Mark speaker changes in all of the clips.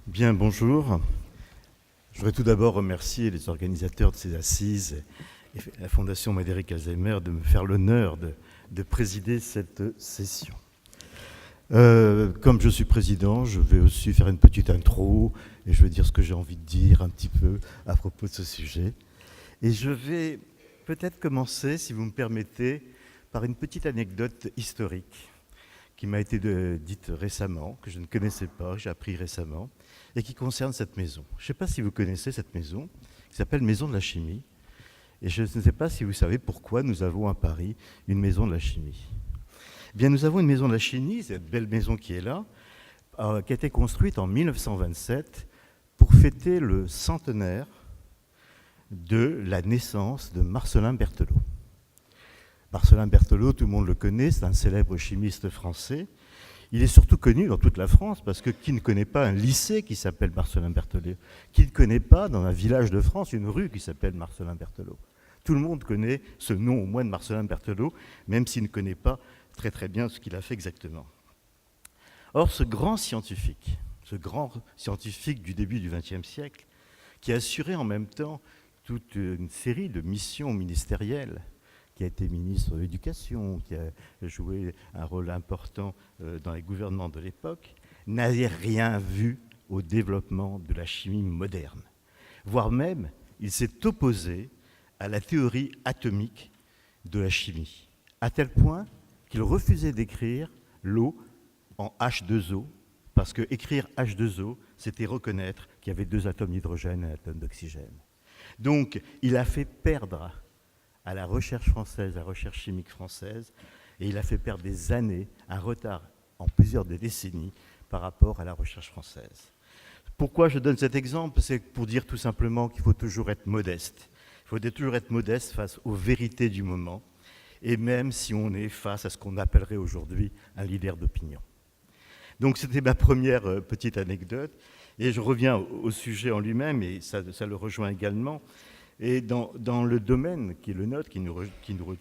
Speaker 1: Bien, bonjour. Je voudrais tout d'abord remercier les organisateurs de ces assises et la Fondation Médéric Alzheimer de me faire l'honneur de présider cette session. Comme je suis président, je vais aussi faire une petite intro et je vais dire ce que j'ai envie de dire un petit peu à propos de ce sujet. Et je vais peut-être commencer, si vous me permettez, par une petite anecdote historique qui m'a été dite récemment, que je ne connaissais pas, que j'ai appris récemment, et qui concerne cette maison. Je ne sais pas si vous connaissez cette maison, qui s'appelle Maison de la Chimie, et je ne sais pas si vous savez pourquoi nous avons à Paris une maison de la chimie. Eh bien, nous avons une maison de la chimie, cette belle maison qui est là, qui a été construite en 1927 pour fêter le centenaire de la naissance de Marcellin Berthelot. Marcellin Berthelot, tout le monde le connaît, c'est un célèbre chimiste français. Il est surtout connu dans toute la France, parce que qui ne connaît pas un lycée qui s'appelle Marcellin Berthelot? Qui ne connaît pas dans un village de France une rue qui s'appelle Marcellin Berthelot? Tout le monde connaît ce nom au moins de Marcellin Berthelot, même s'il ne connaît pas très très bien ce qu'il a fait exactement. Or, ce grand scientifique du début du XXe siècle, qui a assuré en même temps toute une série de missions ministérielles, qui a été ministre de l'Éducation, qui a joué un rôle important dans les gouvernements de l'époque, n'avait rien vu au développement de la chimie moderne. Voire même, il s'est opposé à la théorie atomique de la chimie, à tel point qu'il refusait d'écrire l'eau en H2O, parce que écrire H2O, c'était reconnaître qu'il y avait deux atomes d'hydrogène et un atome d'oxygène. Donc, il a fait perdre à la recherche française, à la recherche chimique française, et il a fait perdre des années, un retard en plusieurs décennies par rapport à la recherche française. Pourquoi je donne cet exemple? C'est pour dire tout simplement qu'il faut toujours être modeste. Il faut toujours être modeste face aux vérités du moment, et même si on est face à ce qu'on appellerait aujourd'hui un leader d'opinion. Donc c'était ma première petite anecdote, et je reviens au sujet en lui-même, et ça le rejoint également. Et dans le domaine qui est le nôtre, qui nous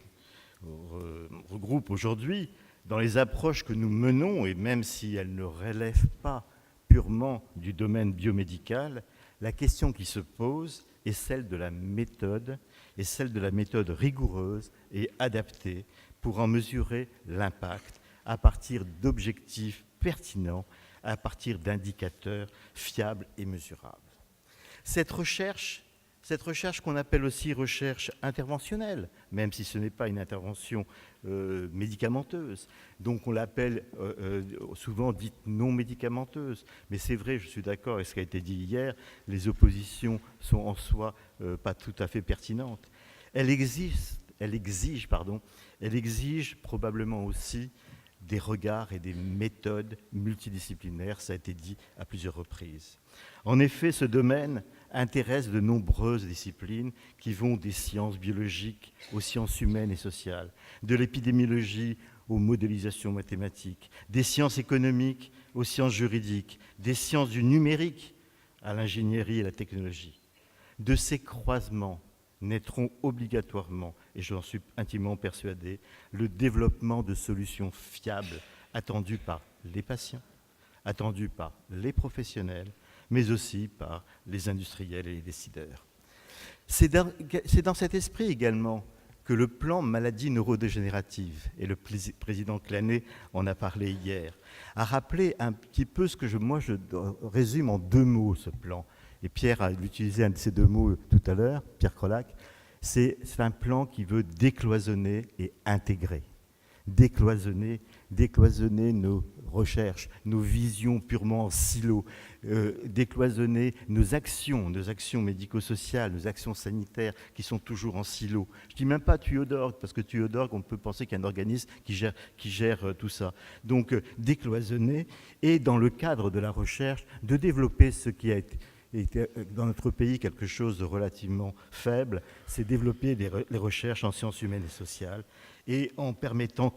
Speaker 1: regroupe aujourd'hui, dans les approches que nous menons, et même si elles ne relèvent pas purement du domaine biomédical, la question qui se pose est celle de la méthode, et celle de la méthode rigoureuse et adaptée pour en mesurer l'impact à partir d'objectifs pertinents, à partir d'indicateurs fiables et mesurables. Cette recherche qu'on appelle aussi recherche interventionnelle, même si ce n'est pas une intervention médicamenteuse. Donc on l'appelle souvent dite non médicamenteuse. Mais c'est vrai, je suis d'accord avec ce qui a été dit hier, les oppositions sont en soi pas tout à fait pertinentes. Elle exige probablement aussi des regards et des méthodes multidisciplinaires, ça a été dit à plusieurs reprises. En effet, ce domaine intéresse de nombreuses disciplines qui vont des sciences biologiques aux sciences humaines et sociales, de l'épidémiologie aux modélisations mathématiques, des sciences économiques aux sciences juridiques, des sciences du numérique à l'ingénierie et la technologie. De ces croisements naîtront obligatoirement, et j'en suis intimement persuadé, le développement de solutions fiables attendues par les patients, attendues par les professionnels, mais aussi par les industriels et les décideurs. C'est dans cet esprit également que le plan maladies neurodégénératives, et le président Clanet en a parlé hier, a rappelé un petit peu ce que je résume en deux mots ce plan. Et Pierre a utilisé un de ces deux mots tout à l'heure, Pierre Crolac. C'est un plan qui veut décloisonner et intégrer. Décloisonner nos recherches, nos visions purement en silo, décloisonner nos actions médico-sociales, nos actions sanitaires qui sont toujours en silo. Je ne dis même pas tuyau d'orgue, parce que tuyau d'orgue, on peut penser qu'il y a un organisme qui gère tout ça. Donc décloisonner, et dans le cadre de la recherche, de développer ce qui a été dans notre pays quelque chose de relativement faible, c'est développer les recherches en sciences humaines et sociales, et en permettant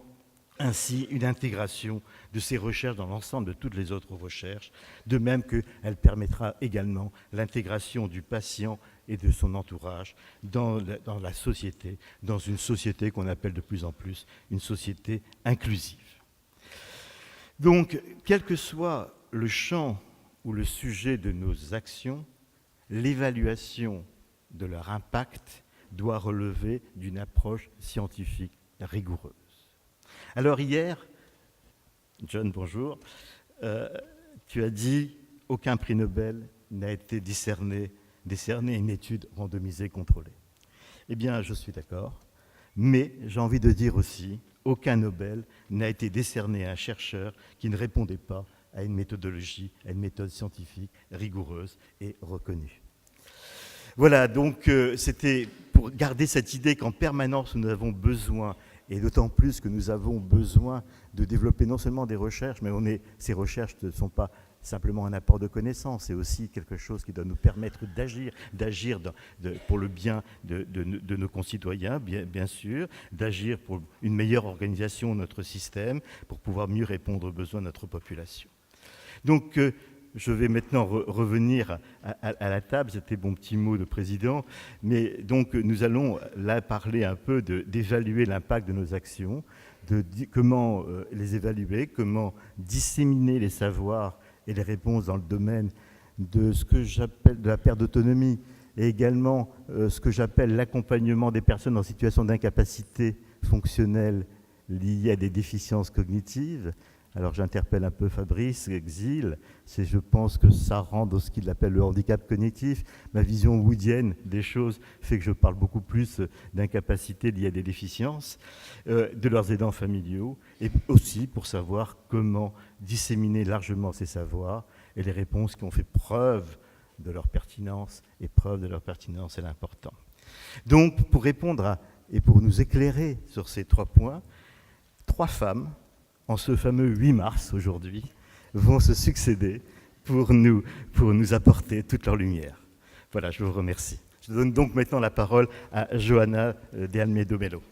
Speaker 1: ainsi une intégration de ces recherches dans l'ensemble de toutes les autres recherches, de même qu'elle permettra également l'intégration du patient et de son entourage dans la société, dans une société qu'on appelle de plus en plus une société inclusive. Donc, quel que soit le champ où le sujet de nos actions, l'évaluation de leur impact, doit relever d'une approche scientifique rigoureuse. Alors hier, John, bonjour, tu as dit « Aucun prix Nobel n'a été décerné à une étude randomisée contrôlée ». Eh bien, je suis d'accord, mais j'ai envie de dire aussi « Aucun Nobel n'a été décerné à un chercheur qui ne répondait pas à une méthodologie, à une méthode scientifique rigoureuse et reconnue ». Voilà, donc c'était pour garder cette idée qu'en permanence nous avons besoin, et d'autant plus que nous avons besoin de développer non seulement des recherches, mais ces recherches ne sont pas simplement un apport de connaissances, c'est aussi quelque chose qui doit nous permettre d'agir pour le bien de nos concitoyens, bien sûr, d'agir pour une meilleure organisation de notre système, pour pouvoir mieux répondre aux besoins de notre population. Donc, je vais maintenant revenir à la table, c'était mon petit mot de président, mais donc nous allons là parler un peu d'évaluer l'impact de nos actions, de comment les évaluer, comment disséminer les savoirs et les réponses dans le domaine de ce que j'appelle de la perte d'autonomie et également ce que j'appelle l'accompagnement des personnes en situation d'incapacité fonctionnelle liée à des déficiences cognitives. Alors j'interpelle un peu Fabrice Exil, je pense que ça rentre dans ce qu'il appelle le handicap cognitif. Ma vision woodienne des choses fait que je parle beaucoup plus d'incapacités liées à des déficiences, de leurs aidants familiaux, et aussi pour savoir comment disséminer largement ces savoirs et les réponses qui ont fait preuve de leur pertinence, et preuve de leur pertinence est l'important. Donc pour répondre et pour nous éclairer sur ces 3 points, 3 femmes, en ce fameux 8 mars aujourd'hui, vont se succéder pour nous apporter toute leur lumière. Voilà, je vous remercie. Je donne donc maintenant la parole à Johanna de Almeida Melo.